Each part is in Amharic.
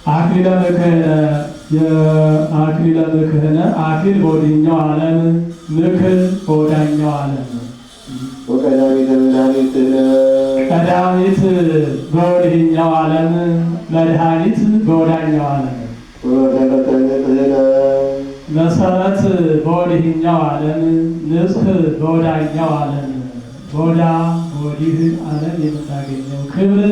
አክሊለ ምክህነ አክሊል በወዲኛው ዓለም ምክር በወዳኛው ዓለም ቀዳሚት በወዲኛው ዓለም መድኃኒት በወዳኛው ዓለም መሰረት በወዲኛው ዓለም ንጽህ በወዳኛው ዓለም በወዳ በወዲህ ዓለም የምታገኘው ክብር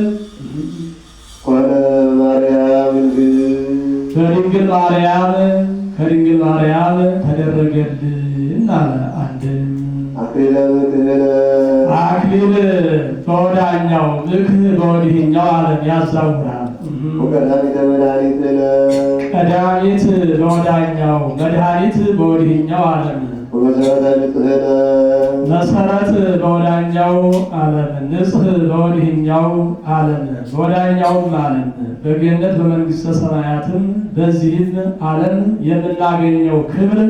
በድንግል ማርያም ከድንግል ማርያም ተደረገልን አለ። አንድም አክሊል በወዳኛው ምክህ በወዲህኛው ዓለም ያዛውራል። ቀዳሚት በወዳኛው መድኃኒት በወዲህኛው ዓለም መሰረት በወዳኛው ዓለም ንጽህ በወዲህኛው ዓለም በወዳኛውም ዓለም በገነት በመንግሥተ ሰማያትም በዚህም ዓለም የምናገኘው ክብር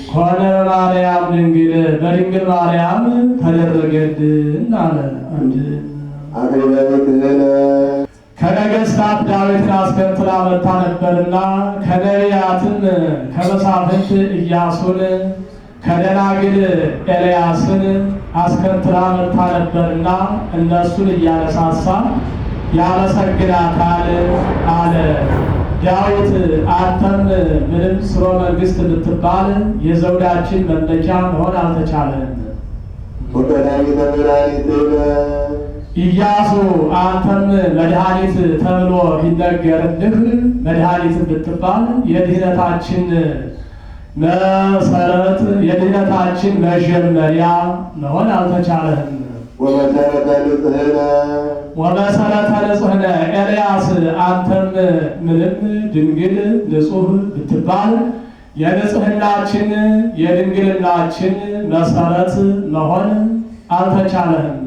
ኮነ ማርያም ድንግል በድንግል ማርያም ተደረገልን አለ። ከነገሥታት ዳዊትን አስከትላ መጥታ ነበርና ከነቢያትም ከመሳፍንት ኢያሱን ከደናግል ኤልያስን አስከትላ መጥታ ነበርና እነሱን እያነሳሳ ያመሰግናታል አለ። ዳዊት አንተም ምንም ስርወ መንግሥት ብትባል የዘውዳችን መመኪያ መሆን አልተቻለም። ኢያሱ አንተም መድኃኒት ተብሎ ቢነገርልህ መድኃኒት ብትባል የድኅነታችን መሰረት የድኅነታችን መጀመሪያ መሆን አልተቻለህም። ወመሰረተ ንጽሕነ ኤልያስ አንተም ምንም ድንግል ንጹሕ ብትባል የንጽሕናችን የድንግልናችን መሰረት መሆን አልተቻለህም።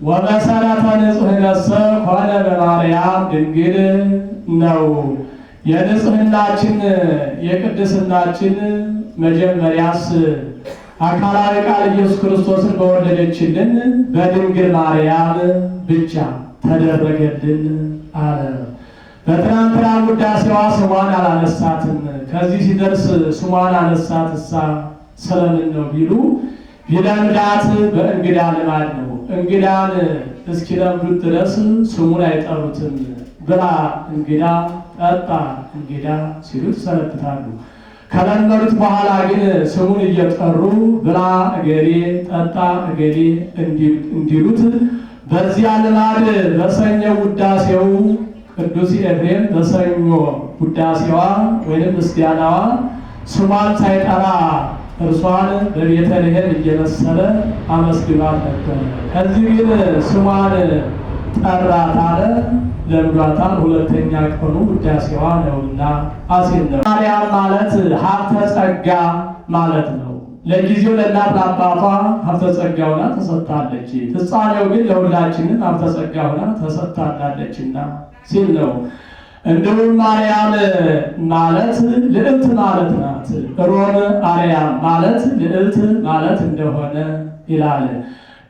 ወመሰረተ ንጽሕነሰ ኮነ በማርያም ድንግል ነው። የንጽሕናችን የቅድስናችን መጀመሪያስ አካላዊ ቃል ኢየሱስ ክርስቶስን በወለደችልን በድንግል ማርያም ብቻ ተደረገልን አለ። በትናንትና ውዳሴዋ ስሟን አላነሳትም። ከዚህ ሲደርስ ስሟን አነሳት እሳ ስለምን ነው ቢሉ ቢለምዳት በእንግዳ ልማድ ነው። እንግዳን እስኪለምዱት ድረስ ስሙን አይጠሩትም። ብላ እንግዳ፣ ጠጣ እንግዳ ሲሉት ሰነብታሉ። ከለመዱት በኋላ ግን ስሙን እየጠሩ ብላ እገሌ፣ ጠጣ እገሌ እንዲሉት በዚያ ልማድ በሰኞ ውዳሴው ቅዱስ ኤፍሬም በሰኞ ውዳሴዋ ወይም ምስጋናዋ ስሟን ሳይጠራ እርሷን በቤተልሔም እየመሰለ አመስግኗት ነበር። ከዚህ ግን ስሟን ጠራት አለ። ለምዷታል። ሁለተኛ ቀኑ ውዳሴዋ ነውና አሴን ነው። ማርያም ማለት ሀብተ ጸጋ ማለት ነው። ለጊዜው ለእናት ለአባቷ ሀብተ ጸጋ ሆና ተሰጥታለች። ፍጻሜው ግን ለሁላችንም ሀብተ ጸጋ ሆና ተሰጥታለችና ሲል ነው። እንዲሁም ማርያም ማለት ልዕልት ማለት ናት። ሮም አርያም ማለት ልዕልት ማለት እንደሆነ ይላል።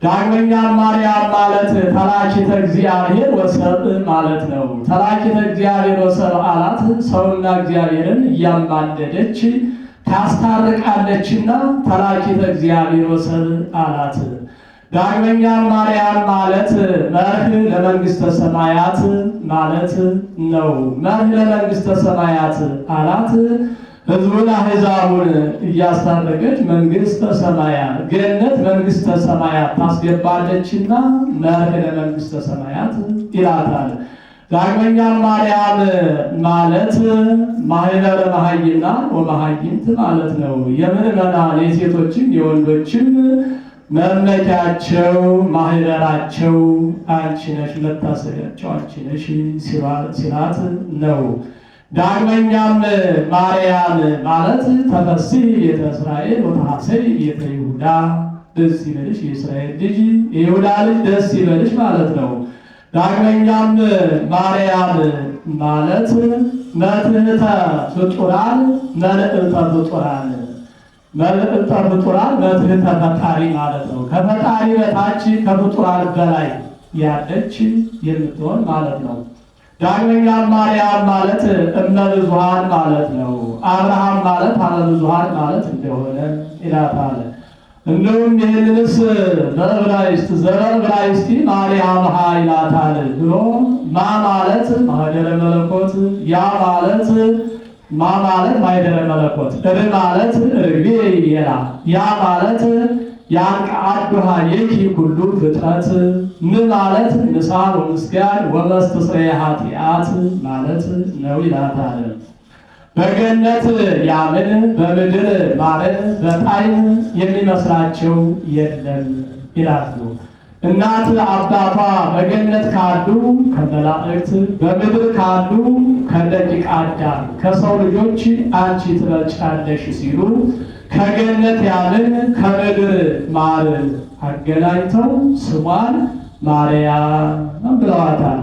ዳግመኛም ማርያም ማለት ተላኪተ እግዚአብሔር ወሰብእ ማለት ነው። ተላኪተ እግዚአብሔር ወሰብእ አላት ሰውና እግዚአብሔርን እያማለደች ታስታርቃለችና ተላኪተ እግዚአብሔር ወሰብእ አላት። ዳግመኛም ማርያም ማለት መርህ ለመንግሥተ ሰማያት ማለት ነው። መርህ ለመንግሥተ ሰማያት አላት። ሕዝቡን አሕዛቡን እያስታረቀች መንግሥተ ሰማያት ገነት መንግሥተ ሰማያት ታስገባለችና መርህ ለመንግሥተ ሰማያት ይላታል። ዳግመኛም ማርያም ማለት ማኅበረ መሃይምና ወመሃይምት ማለት ነው። የምዕመናን የሴቶችም የወንዶችም መመኪያቸው ማኅበራቸው አንቺ ነሽ፣ መታሰቢያቸው አንቺ ነሽ ሲላት ነው። ዳግመኛም ማርያም ማለት ተፈሥሒ ቤተ እስራኤል ወተሐሰይ ቤተ ይሁዳ፣ ደስ ይበልሽ የእስራኤል ልጅ የይሁዳ ልጅ ደስ ይበልሽ ማለት ነው። ዳግመኛም ማርያም ማለት መትሕተ ፍጡራን መልዕልተ ፍጡራን መልዕልተ ፍጡራን መትሕተ ፈጣሪ ማለት ነው። ከፈጣሪ በታች ከፍጡራን በላይ ያለች የምትሆን ማለት ነው። ዳግመኛ ማርያም ማለት እመ ብዙኃን ማለት ነው። አብርሃም ማለት አበ ብዙኃን ማለት እንደሆነ ይላታል። እንደውም ይህንንስ በዕብራይስጥ ዘበዕብራይስጥ ማርያም ይላታል ብሎ ማ ማለት ማኅደረ መለኮት፣ ያ ማለት ማ ማለት ማኅደረ መለኮት፣ ር ማለት ርግቤ ይላ፣ ያ ማለት ያንቃዱሃ የኪ ሁሉ ፍጥረት፣ ም ማለት ንሳ ወምስጋድ ወመስተስረየ ኃጢአት ማለት ነው ይላታል። በገነት ያምን በምድር ማረን በጣይም የሚመስላቸው የለም ይላሉ። እናት አባቷ በገነት ካሉ ከመላእክት በምድር ካሉ ከደቂቀ አዳም ከሰው ልጆች አንቺ ትበልጫለሽ ሲሉ ከገነት ያምን ከምድር ማር አገናኝተው ስሟን ማርያም ብለዋታል።